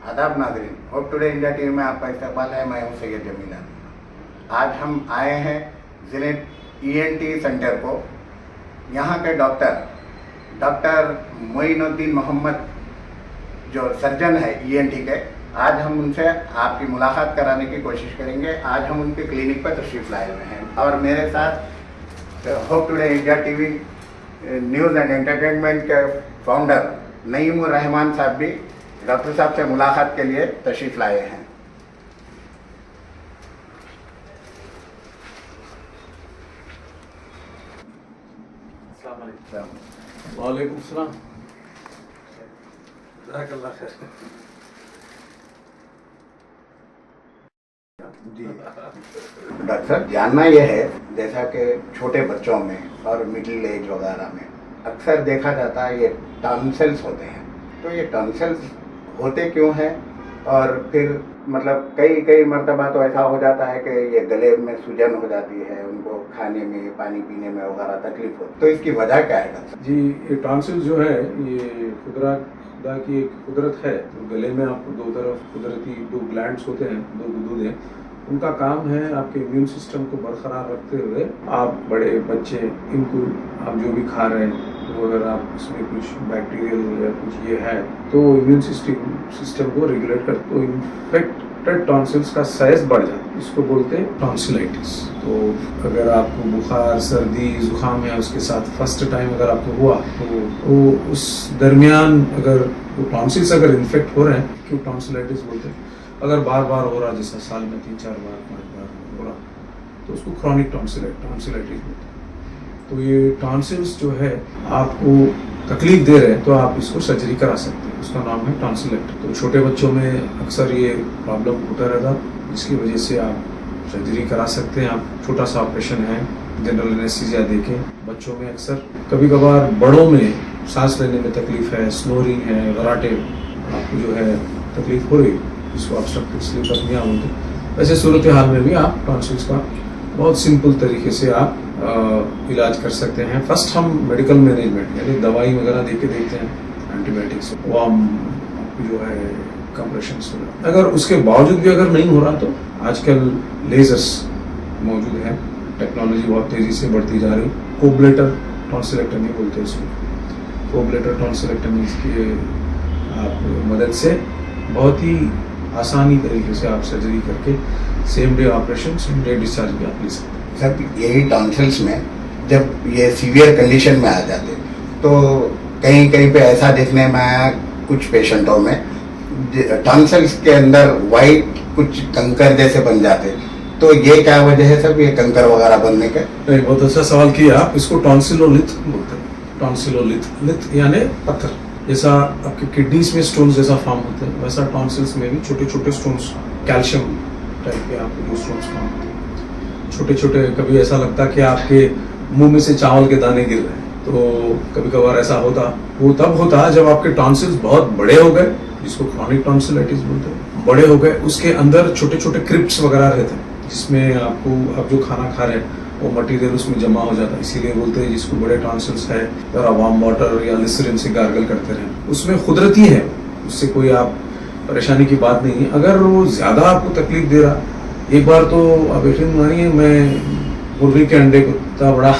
आदाब नाज़रीन, hope today India TV में आपका इस्तकबाल है। मैं हूं सैयद जमीला। आज हम आए हैं ज़िले ENT सेंटर को। यहाँ के डॉक्टर मोइनुद्दीन मोहम्मद जो सर्जन है ENT के, आज हम उनसे आपकी मुलाकात कराने की कोशिश करेंगे। आज हम उनके क्लिनिक पर तशरीफ़ लाए हुए हैं और मेरे साथ hope today India TV news and entertainment के फाउंडर नईमुर रहमान साहब भी डॉक्टर साहब से मुलाकात के लिए तशरीफ़ लाए हैं। वालेकुम सलाम। जज़ाकल्लाह खैर। जी डॉक्टर साहब, जानना यह है जैसा कि छोटे बच्चों में और मिडिल एज वगैरह में अक्सर देखा जाता है ये टॉन्सिल्स होते हैं, तो ये टॉन्सिल्स होते क्यों हैं? और फिर मतलब कई मर्तबा तो ऐसा हो जाता है कि ये गले में सूजन हो जाती है, उनको खाने में पानी पीने में वगैरह तकलीफ होती है, तो इसकी वजह क्या है डॉक्टर साहब? जी, ये टॉन्सिल जो है ये खुदा की एक कुदरत है। तो गले में आपको दो तरफ कुदरती दो ग्लैंड्स होते हैं, दो गुदूद हैं। उनका काम है आपके इम्यून सिस्टम को बरकरार रखते हुए आप बड़े बच्चे इनको आप जो भी खा रहे हैं तो अगर आप इसमें कुछ बैक्टीरियल या कुछ ये है तो इम्यून सिस्टम को रेगुलेट कर, तो इन्फेक्टेड टॉन्सिल्स का साइज बढ़ जाता है, इसको बोलते हैं टॉन्सिलाइटिस। तो अगर आपको बुखार सर्दी जुकाम है उसके साथ फर्स्ट टाइम अगर आपको हुआ तो उस दरमियान अगर वो टॉन्सिल्स अगर इन्फेक्ट हो रहे हैं, क्यों टॉन्सिलाइटिस बोलते हैं, अगर बार बार हो रहा जैसा साल में 3-4 बार 5 बार हो रहा तो उसको क्रॉनिक टॉन्सिलाइटिस बोलते हैं। तो ये टॉन्सिल्स जो है आपको तकलीफ दे रहे हैं तो आप इसको सर्जरी करा सकते हैं, उसका नाम है टॉन्सिलेक्टमी। तो छोटे बच्चों में अक्सर ये प्रॉब्लम होता रहता, जिसकी वजह से आप सर्जरी करा सकते हैं। आप छोटा सा ऑपरेशन है, जनरल एनेस्थीसिया देके बच्चों में अक्सर, कभी कभार बड़ों में सांस लेने में तकलीफ है, स्नोरिंग है, घराटे आपको जो है तकलीफ हो रही, जिसको ऑब्स्ट्रक्टिव स्लीप एपनिया बोलते हैं, वैसे सूरत हाल में भी आप टॉन्सिल्स का बहुत सिंपल तरीके से आप इलाज कर सकते हैं। फर्स्ट हम मेडिकल मैनेजमेंट यानी दवाई वगैरह दे के देखते हैं, एंटीबायोटिक्स, वार्म जो है कंप्रेशन, अगर उसके बावजूद भी अगर नहीं हो रहा तो आजकल लेजर्स मौजूद हैं, टेक्नोलॉजी बहुत तेज़ी से बढ़ती जा रही। कोबलेटर टॉन्सिलेक्टमी बोलते हैं इसको। कोबलेटर टॉन्सिलेक्टमी की आप मदद से बहुत ही आसानी तरीके से आप सर्जरी करके same day operation same day discharge भी आप ले सकते हैं। सर, यही टॉन्सिल्स में जब ये सीवियर कंडीशन में आ जाते तो कहीं पे ऐसा देखने में आया कुछ पेशेंटों में टॉन्सिल्स के अंदर वाइट कुछ कंकर जैसे बन जाते, तो ये क्या वजह है सर, ये कंकर वगैरह बनने के? बहुत अच्छा सवाल किया आप। इसको टॉन्सिलोलिथ बोलते हैं। टॉन्सिलोलिथ यानी पत्थर, जैसा आपके किडनीज में स्टोन्स जैसा फॉर्म होते हैं, वैसा टॉन्सिल्स में भी छोटे छोटे स्टोन्स, कैल्शियम टाइप के आपको जो स्टोन्स फॉर्म होते हैं, छोटे छोटे। कभी ऐसा लगता कि आपके मुंह में से चावल के दाने गिर रहे हैं, तो कभी कभार ऐसा होता। वो तब होता जब आपके टॉन्सिल्स बहुत बड़े हो गए, जिसको क्रॉनिक टॉन्सिलाइटिस बोलते हैं, बड़े हो गए, उसके अंदर छोटे छोटे क्रिप्स वगैरह रहते हैं, जिसमें आपको आप जो खाना खा रहे हैं वो मटेरियल उसमें जमा हो जाता है। इसीलिए बोलते हैं जिसको बड़े टॉन्सिल्स है और वार्म वाटर या लिसरीन से गार्गल करते रहें, उसमें कुदरती है, उससे कोई आप परेशानी की बात नहीं है। अगर वो ज्यादा आपको तकलीफ दे रहा, एक बार तो आप यकीन मानिए, मैं मुर्गी के अंडे को इतना बड़ा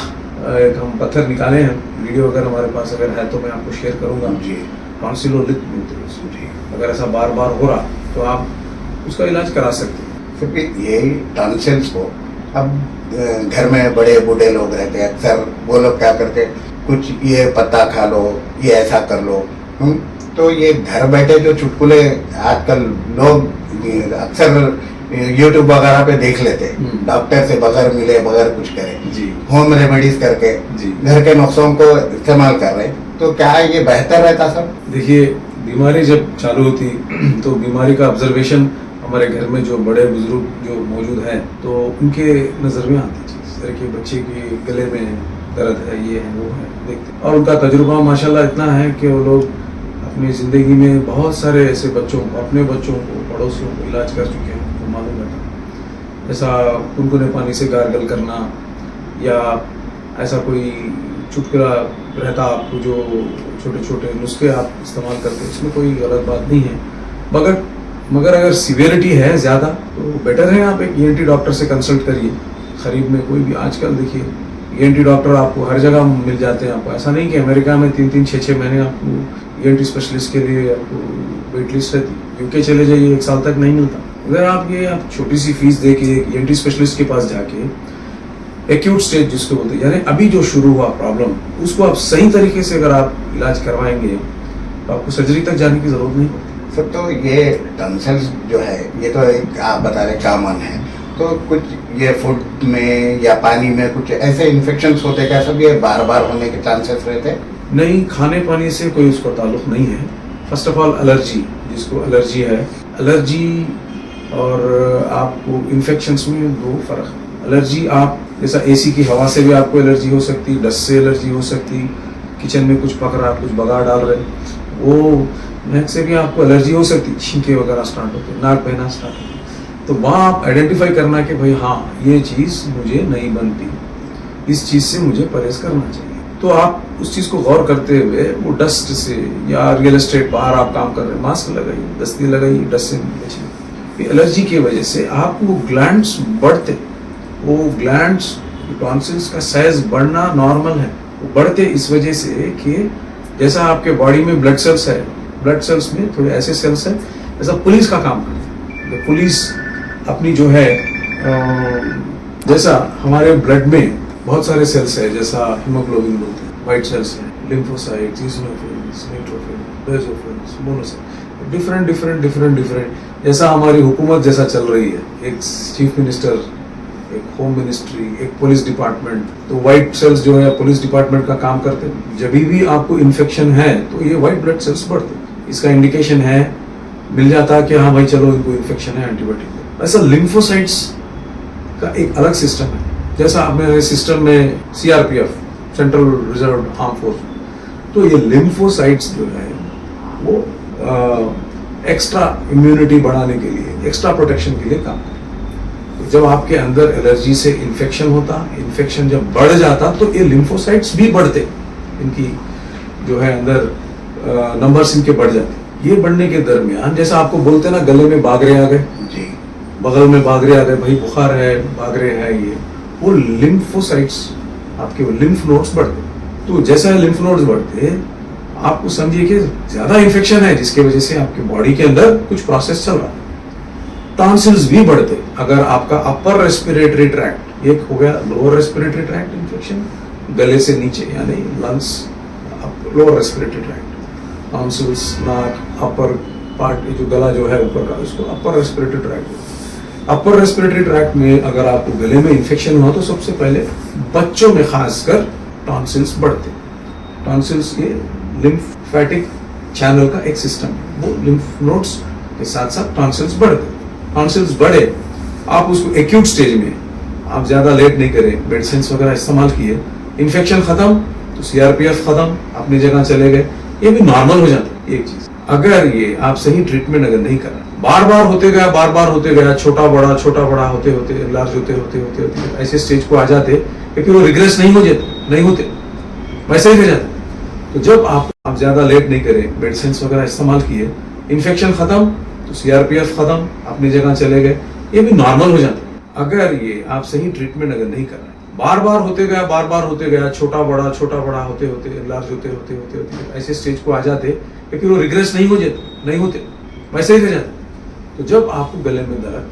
एक हम पत्थर निकाले हैं, वीडियो अगर हमारे पास अगर है तो मैं आपको शेयर करूंगा। जी, टॉन्सिलोलिथ बोलते हैं इसको। अगर ऐसा बार बार हो रहा तो आप उसका इलाज करा सकते हैं। फिर यही टॉन्सिल्स को अब घर में बड़े बूढ़े लोग रहते हैं, अक्सर वो लोग क्या करते, कुछ ये पत्ता खा लो, ये ऐसा कर लो, तो ये घर बैठे जो चुटकुले आजकल लोग अक्सर यूट्यूब वगैरह पे देख लेते, डॉक्टर से बगैर मिले बगैर कुछ करे, होम रेमेडीज करके घर के नुस्खों को इस्तेमाल कर रहे, तो क्या ये बेहतर रहता सब? देखिए, बीमारी जब चालू होती तो बीमारी का ऑब्जर्वेशन हमारे घर में जो बड़े बुजुर्ग जो मौजूद हैं तो उनके नज़र में आती चीज़, जैसे कि बच्चे के गले में दर्द है, ये है वो है, देखते, और उनका तजुर्बा माशाल्लाह इतना है कि वो लोग अपनी ज़िंदगी में बहुत सारे ऐसे बच्चों को, अपने बच्चों को, पड़ोसियों को इलाज कर चुके हैं, उनको मालूम रहता। ऐसा गुनगुने पानी से गार्गल करना या ऐसा कोई चुटकुला रहता आपको, जो छोटे छोटे नुस्खे आप इस्तेमाल करते हैं, इसमें कोई गलत बात नहीं है, मगर मगर अगर सिवियरिटी है ज़्यादा तो बेटर है आप एक ईएनटी डॉक्टर से कंसल्ट करिए। करीब में कोई भी आजकल देखिए ईएनटी डॉक्टर आपको हर जगह मिल जाते हैं। आपको ऐसा नहीं कि अमेरिका में 3-3, 6-6 महीने आपको ईएनटी स्पेशलिस्ट के लिए आपको वेट लिस्ट रहती। यूके चले जाइए 1 साल तक नहीं मिलता। अगर आप छोटी सी फीस दे के ईएनटी स्पेशलिस्ट के पास जाके एक्यूट स्टेज जिसको बोलते हैं, यानी अभी जो शुरू हुआ प्रॉब्लम, उसको आप सही तरीके से अगर आप इलाज करवाएंगे तो आपको सर्जरी तक जाने की जरूरत नहीं पड़ती। सर तो ये टॉन्सिल्स जो है ये तो एक आप बता रहे कॉमन है, तो कुछ ये फूड में या पानी में कुछ ऐसे इन्फेक्शंस होते क्या सब, ये बार बार होने के चांसेस रहते? नहीं, खाने पानी से कोई उसका ताल्लुक नहीं है। फर्स्ट ऑफ ऑल एलर्जी, जिसको एलर्जी है, एलर्जी और आपको इन्फेक्शंस में 2 फर्क है। एलर्जी आप जैसा एसी की हवा से भी आपको एलर्जी हो सकती, डस्ट से एलर्जी हो सकती, किचन में कुछ पक रहा, कुछ बगाड़ डाल रहे, वो महक से भी आपको एलर्जी हो सकती, छींके वगैरह स्टार्ट होते, नाक बहना स्टार्ट होती। तो वहाँ आप आइडेंटिफाई करना कि भाई हाँ ये चीज़ मुझे नहीं बनती, इस चीज़ से मुझे परहेज करना चाहिए। तो आप उस चीज़ को गौर करते हुए वो डस्ट से या रियल एस्टेट बाहर आप काम कर रहे हैं, मास्क लगाइए, दस्ती लगाइए, डस्ट से बचिए। एलर्जी की वजह से आपको ग्लैंड्स बढ़ते, वो ग्लैंड्स टॉन्सिल्स का साइज बढ़ना नॉर्मल है। वो बढ़ते इस वजह से कि जैसा आपके बॉडी में ब्लड सेल्स है, ब्लड सेल्स में थोड़े ऐसे सेल्स हैं जैसा पुलिस का काम करते हैं। तो पुलिस अपनी जो है जैसा हमारे ब्लड में बहुत सारे सेल्स है, जैसा हीमोग्लोबिन बोलते हैं, व्हाइट सेल्स हैं, lymphocytes, eosinophils, neutrophils, basophils, monocytes, different जैसा हमारी हुकूमत जैसा चल रही है, एक चीफ मिनिस्टर, एक होम मिनिस्ट्री, एक पुलिस डिपार्टमेंट, तो व्हाइट सेल्स जो है पुलिस डिपार्टमेंट का काम करते हैं। जब भी आपको इन्फेक्शन है तो ये व्हाइट ब्लड सेल्स बढ़ते, इसका इंडिकेशन है, मिल जाता है कि हाँ भाई चलो इनको इन्फेक्शन है, एंटीबायोटिक। ऐसा लिम्फोसाइट्स का एक अलग सिस्टम है, जैसा हमारे सिस्टम में CRPF, central reserve arm force, तो ये लिम्फोसाइट्स जो है वो एक्स्ट्रा इम्यूनिटी बढ़ाने के लिए, एक्स्ट्रा प्रोटेक्शन के लिए काम करते। जब आपके अंदर एलर्जी से इन्फेक्शन होता, इन्फेक्शन जब बढ़ जाता तो ये लिम्फोसाइट्स भी बढ़ते, इनकी जो है अंदर नंबर्स इनके बढ़ जाते। ये बढ़ने के दरमियान जैसा आपको बोलते हैं ना, गले में बागरे आ गए जी, बगल में बागरे आ गए, भाई बुखार है, बागरे है, ये वो लिम्फोसाइट्स, आपके लिम्फ नोड्स बढ़ते। तो जैसा लिम्फ नोड्स बढ़ते, आपको समझिए कि ज्यादा इन्फेक्शन है, जिसकी वजह से आपके बॉडी के अंदर कुछ प्रोसेस चल रहा है। टॉन्सिल्स भी बढ़ते अगर आपका अपर रेस्पिरेटरी ट्रैक्ट, एक हो गया लोअर रेस्पिरेटरी ट्रैक्ट इन्फेक्शन, गले से नीचे यानी lungs, lower respiratory tract, tonsils, नाक, अपर पार्ट, जो गला जो है ऊपर का, उसको upper respiratory tract. Upper respiratory tract में अगर आपको गले में इन्फेक्शन हुआ तो सबसे पहले बच्चों में खासकर टॉन्सिल्स बढ़ते। टॉन्सिल्स ये लिम्फेटिक चैनल का एक सिस्टम है, वो लिम्फ नोड्स के साथ साथ टॉन्सिल्स बढ़ते। टॉन्सिल्स बढ़े, आप उसको एक्यूट स्टेज में आप ज्यादा लेट नहीं करें, मेडिसिन वगैरह इस्तेमाल किए, इन्फेक्शन खत्म तो सीआरपीएफ खत्म, अपनी जगह चले गए, ये भी नॉर्मल हो जाता है। एक चीज, अगर ये आप सही ट्रीटमेंट अगर नहीं करा, बार बार होते गया, छोटा बड़ा होते होते लार्ज होते ऐसे स्टेज को आ जाते कि फिर वो रिग्रेस नहीं होते, वैसे ही रह जाते। तो जब आप ज्यादा लेट नहीं करें, मेडिसिन वगैरह इस्तेमाल किए, इन्फेक्शन खत्म तो सीआरपीएफ खत्म, अपनी जगह चले गए, ये भी नॉर्मल हो जाता है। अगर ये आप सही ट्रीटमेंट अगर नहीं कर रहे, बार बार होते गया, छोटा बड़ा होते लार्ज होते ऐसे स्टेज को आ जाते कि फिर वो रिग्रेस नहीं होते, वैसे ही रह जाते। तो जब आपको गले में दर्द,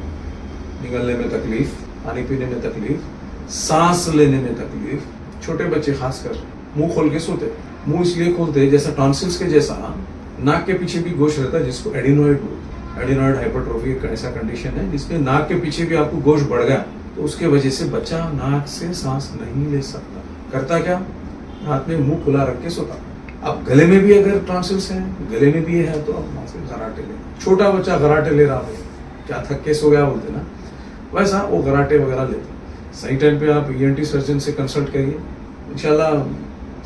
निगलने में तकलीफ, पानी पीने में तकलीफ, सांस लेने में तकलीफ, छोटे बच्चे खासकर मुंह खोल के सोते, मुंह इसलिए खोलते जैसा टॉन्सिल्स के जैसा नाक के पीछे भी गोश रहता है, जिसको एडिनॉइड हाइपरट्रोफी एक ऐसा कंडीशन है जिसमें नाक के पीछे भी आपको गोश बढ़ गया, तो उसके वजह से बच्चा नाक से सांस नहीं ले सकता। करता क्या, हाथ में मुंह खुला रख के सोता। अब गले में भी अगर टॉन्सिल्स है, गले में भी है, तो आप वहां से गराटे ले, छोटा बच्चा गराटे ले रहा है, क्या थक के सो गया बोलते ना, वैसा वो गराटे वगैरह लेते। सही टाइम पे आप ईएनटी सर्जन से कंसल्ट करिए, इंशाल्लाह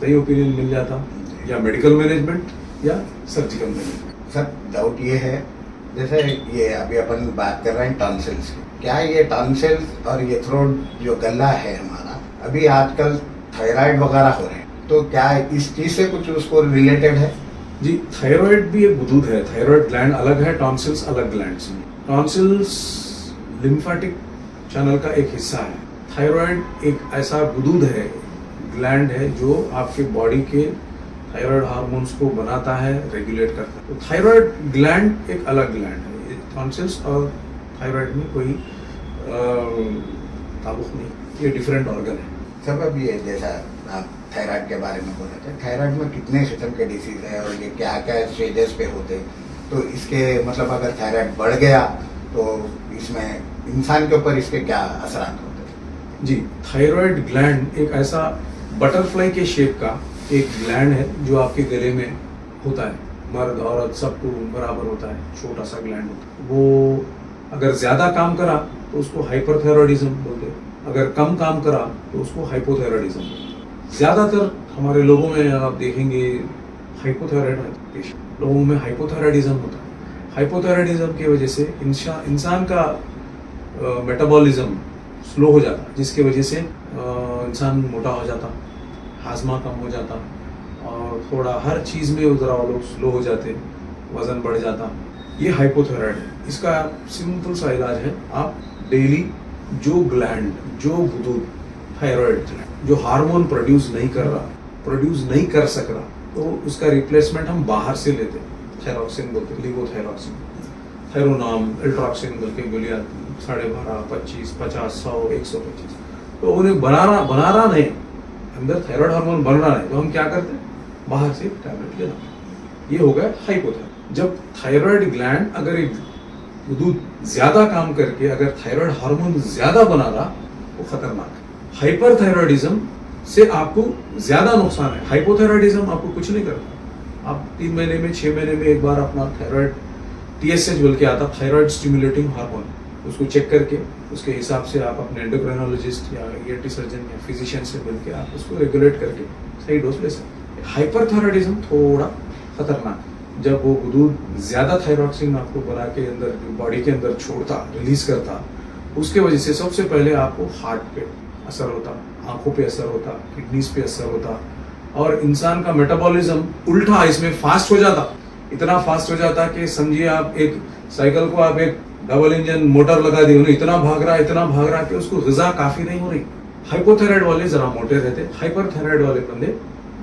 सही ओपिनियन मिल जाता, या मेडिकल मैनेजमेंट या सर्जिकल मैनेजमेंट। सर डाउट ये है, जैसे ये अभी अपन बात कर रहे हैं टॉन्सिल्स की, क्या ये टॉन्सिल्स और ये थ्रोट जो गला है हमारा, अभी आजकल थायराइड वगैरह हो रहे हैं, तो क्या इस चीज से कुछ उसको रिलेटेड है? जी, थायराइड भी एक गुदूद है। थायराइड ग्लैंड अलग है, टॉन्सिल्स अलग ग्लैंड्स हैं। टॉन्सिल्स लिम्फेटिक चैनल का एक हिस्सा है। थायराइड एक ऐसा गुदूद है, ग्लैंड है, जो आपके बॉडी के थायराइड हार्मोन्स को बनाता है, रेगुलेट करता है। तो थायराइड ग्लैंड एक अलग ग्लैंड है। टॉन्सिल्स और थायराइड में कोई ताल्लुक नहीं, ये डिफरेंट ऑर्गन है। सब अब ये जैसा आप थायराइड के बारे में बोल रहे थे, थायराइड में कितने किस्म के डिसीज है और ये क्या क्या स्टेजेस पे होते हैं, तो इसके मतलब अगर थायराइड बढ़ गया तो इसमें इंसान के ऊपर इसके क्या असरात होते हैं? जी, थायराइड ग्लैंड एक ऐसा बटरफ्लाई के शेप का एक ग्लैंड है जो आपके गले में होता है। मर्द औरत सबको बराबर होता है, छोटा सा ग्लैंड होता है। वो अगर ज्यादा काम करा तो उसको हाइपरथायरॉयडिज्म बोलते हैं, अगर कम काम करा तो उसको हाइपोथायरॉयडिज्म बोलते हैं। ज्यादातर हमारे लोगों में आप देखेंगे हाइपोथायरॉयड पेशेंट लोगों में हाइपोथायरॉयडिज्म होता है। हाइपोथायरॉयडिज्म की वजह से इंसान का मेटाबॉलिज्म स्लो हो जाता, जिसकी वजह से इंसान मोटा हो जाता, हाजमा कम हो जाता और थोड़ा हर चीज़ में उधर लोग स्लो हो जाते, वजन बढ़ जाता। ये हाइपोथायराइड है। इसका सिंपल सा इलाज है, आप डेली जो ग्लैंड, जो गुदूद थायराइड ग्लैंड जो हार्मोन प्रोड्यूस नहीं कर सक रहा, तो उसका रिप्लेसमेंट हम बाहर से लेते हैं। थायरॉक्सिन बोलते हैं, लिवोथायरॉक्सिन, थायरोनाम, एल्ट्रॉक्सिन बोल के गोलियां 12.5, 25, 50, 100, 125। तो उन्हें बनाना नहीं, अंदर थायराइड हार्मोन बन रहा है, तो हम क्या करते हैं, बाहर से टैबलेट लेना। ये हो गया हाइपोथायराइड। जब थायराइड ग्लैंड अगर एक गुदूद ज्यादा काम करके अगर थायराइड हार्मोन ज्यादा बना रहा, वो खतरनाक है। हाइपरथायरॉयडिज्म से आपको ज्यादा नुकसान है। हाइपोथायरॉयडिज्म आपको कुछ नहीं करता। आप 3 महीने में 6 महीने में एक बार अपना थायराइड TSH बोल के आता, थायराइड स्टिमुलेटिंग हार्मोन, उसको चेक करके उसके हिसाब से आप अपने एंडोक्राइनोलॉजिस्ट या ENT सर्जन या फिजिशियन से मिल के आप उसको रेगुलेट करके सही डोज ले सकते हैं। हाइपरथायरॉयडिज्म थोड़ा खतरनाक है। जब वो गुदूद ज्यादा थायरॉक्सिन आपको बना के अंदर बॉडी के अंदर छोड़ता, रिलीज करता, उसके वजह से सबसे पहले आपको हार्ट पे असर होता, आंखों पे असर होता, किडनीज पे असर होता और इंसान का मेटाबॉलिज्म उल्टा इसमें फास्ट हो जाता। इतना फास्ट हो जाता कि समझिए आप एक साइकिल को आप एक डबल इंजन मोटर लगा दी, उन्हें इतना भाग रहा कि उसको ग़िज़ा काफी नहीं हो रही। हाइपोथायराइड वाले जरा मोटे रहते, हाइपरथायराइड वाले बंदे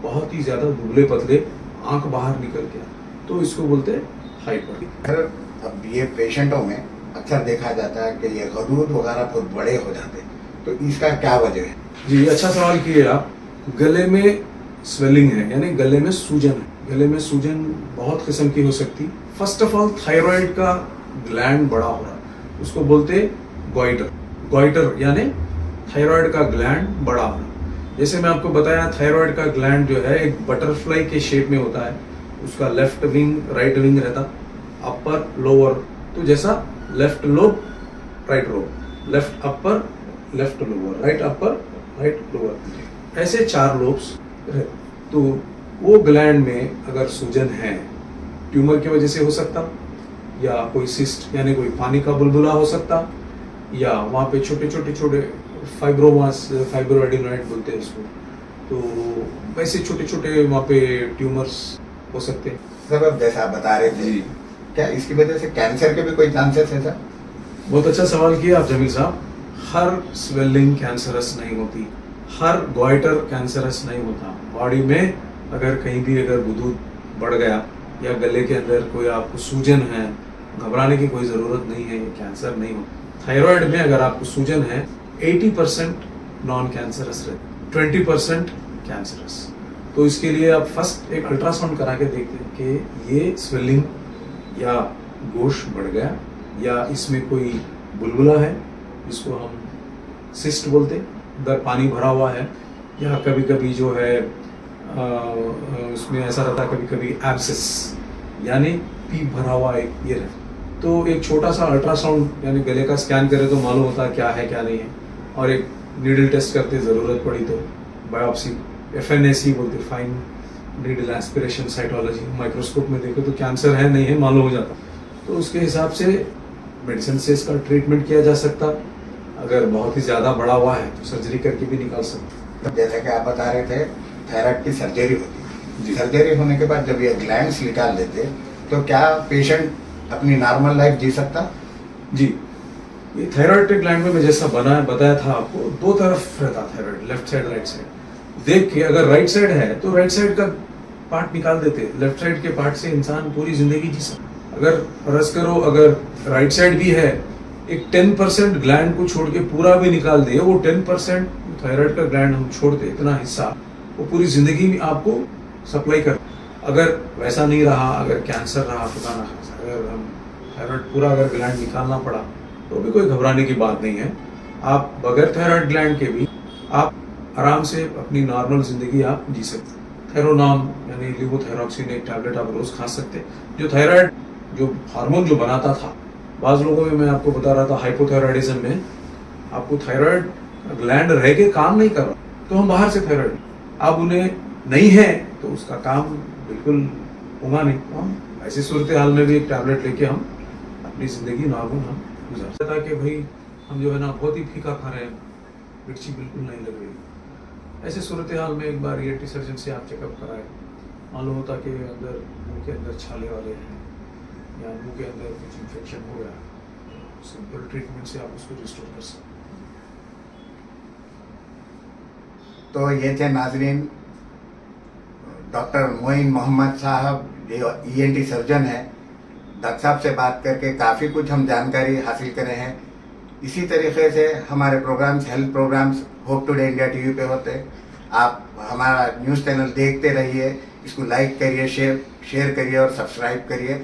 बहुत ही ज्यादा दुबले पतले, आंख बाहर निकल गया, तो इसको बोलते हैं हाइपर। अब ये पेशेंटों में अक्सर देखा जाता है कि ये गदूद वगैरह बहुत बड़े हो जाते हैं, तो इसका क्या वजह है? जी, अच्छा सवाल किए आप। गले में स्वेलिंग है, यानी गले में सूजन है। गले में सूजन बहुत किस्म की हो सकती। फर्स्ट ऑफ ऑल थायराइड का ग्लैंड बड़ा हो रहा, उसको बोलते गॉइटर। गॉइटर यानी थायराइड का ग्लैंड बड़ा होना। जैसे मैं आपको बताया, थायराइड का ग्लैंड जो है एक बटरफ्लाई के शेप में होता है। उसका लेफ्ट विंग, राइट विंग रहता, अपर लोअर, तो जैसा left lobe, right lobe, left upper, left lower, right upper, right lower, ऐसे 4 लोब्स रहते। तो वो ग्लैंड में अगर सूजन है, ट्यूमर की वजह से हो सकता, या कोई सिस्ट यानी कोई पानी का बुलबुला हो सकता, या वहाँ पे छोटे छोटे फाइब्रोमास, फाइब्रोएडिनोइड बोलते हैं इसको, तो वैसे छोटे छोटे वहाँ पे ट्यूमर्स हो सकते हैं। सर अब जैसा आप बता रहे थे, क्या इसकी वजह से कैंसर के भी कोई चांसेस है सर? बहुत अच्छा सवाल किया आप जमील साहब। हर स्वेलिंग कैंसरस नहीं होती, हर गॉइटर कैंसरस नहीं होता। बॉडी में अगर कहीं भी अगर गुदूद बढ़ गया या गले के अंदर कोई आपको सूजन है, घबराने की कोई ज़रूरत नहीं है, ये कैंसर नहीं होता। थायराइड में अगर आपको सूजन है, 80% नॉन कैंसरस रहते, 20% कैंसरस। तो इसके लिए आप फर्स्ट एक अल्ट्रासाउंड करा के देखते हैं कि ये स्वेलिंग या गोश बढ़ गया या इसमें कोई बुलबुला है, जिसको हम सिस्ट बोलते हैं, अंदर पानी भरा हुआ है, या कभी कभी जो है उसमें ऐसा रहता, कभी कभी एब्सेस यानी पीप भरा हुआ एक ये रहता। तो एक छोटा सा अल्ट्रासाउंड यानी गले का स्कैन करे तो मालूम होता है क्या है क्या नहीं है, और एक नीडल टेस्ट करते ज़रूरत पड़ी तो बायोप्सी, FNAC बोलते, fine needle aspiration cytology, microscope में देखो तो कैंसर है नहीं है मालूम हो जाता। तो उसके हिसाब से मेडिसिन से इसका ट्रीटमेंट किया जा सकता। अगर बहुत ही ज़्यादा बड़ा हुआ है तो सर्जरी करके भी निकाल सकते। जैसे कि आप बता रहे थे थायराइड की सर्जरी होती है, जी। सर्जरी होने के बाद जब ये ग्लैंड्स निकाल देते तो क्या पेशेंट अपनी नॉर्मल लाइफ जी सकता? जी, ये थायराइड ग्लैंड में मैं जैसा बताया था आपको, दो तरफ रहता thyroid, left side right side. देख के अगर राइट साइड है तो राइट साइड का पार्ट निकाल देते, लेफ्ट साइड के पार्ट से इंसान पूरी जिंदगी जी सकता। अगर फर्ज करो अगर राइट साइड भी है, एक 10% ग्लैंड को छोड़ के पूरा भी निकाल दे, वो 10% थायराइड का ग्लैंड हम छोड़ दे, इतना हिस्सा वो पूरी जिंदगी में आपको सप्लाई कर। अगर वैसा नहीं रहा, अगर कैंसर रहा, खुदा ना खास्ता, अगर हम थायराइड पूरा अगर ग्लैंड निकालना पड़ा तो भी कोई घबराने की बात नहीं है। आप बगैर थायराइड ग्लैंड के भी आप आराम से अपनी नॉर्मल जिंदगी आप जी सकते। थेरोनॉम यानी लिवोथायरॉक्सिन एक टैबलेट आप रोज खा सकते, जो थायराइड जो हार्मोन जो बनाता था। बाज़ लोगों में मैं आपको बता रहा था हाइपोथायराइडिज्म में आपको थायराइड ग्लैंड रह के काम नहीं कर रहा, तो हम बाहर से थायराइड, अब उन्हें नहीं है तो उसका काम बिल्कुल होगा नहीं। तो हम ऐसी सूरत हाल में भी एक टैबलेट लेके हम अपनी ज़िंदगी नॉर्मल हम गुजार सकते हैं। कि भाई हम जो है ना बहुत ही फीका खा रहे हैं, मिर्ची बिल्कुल नहीं लग रही, ऐसे सूरत हाल में एक बार ENT सर्जन से आप चेकअप कराए, मालूम होता कि अंदर मुंह के अंदर छाले वाले हैं या मुंह के अंदर कुछ इन्फेक्शन हो गया, सिंपल ट्रीटमेंट से आप उसको रिस्टोर कर सकते हैं। तो ये थे नाजरीन डॉक्टर मोइन मोहम्मद साहब, जो ENT सर्जन है। डॉक्टर साहब से बात करके काफ़ी कुछ हम जानकारी हासिल करे हैं। इसी तरीके से हमारे programs, health programs hope today India TV पे होते हैं। आप हमारा न्यूज़ चैनल देखते रहिए, इसको लाइक करिए, शेयर करिए और सब्सक्राइब करिए।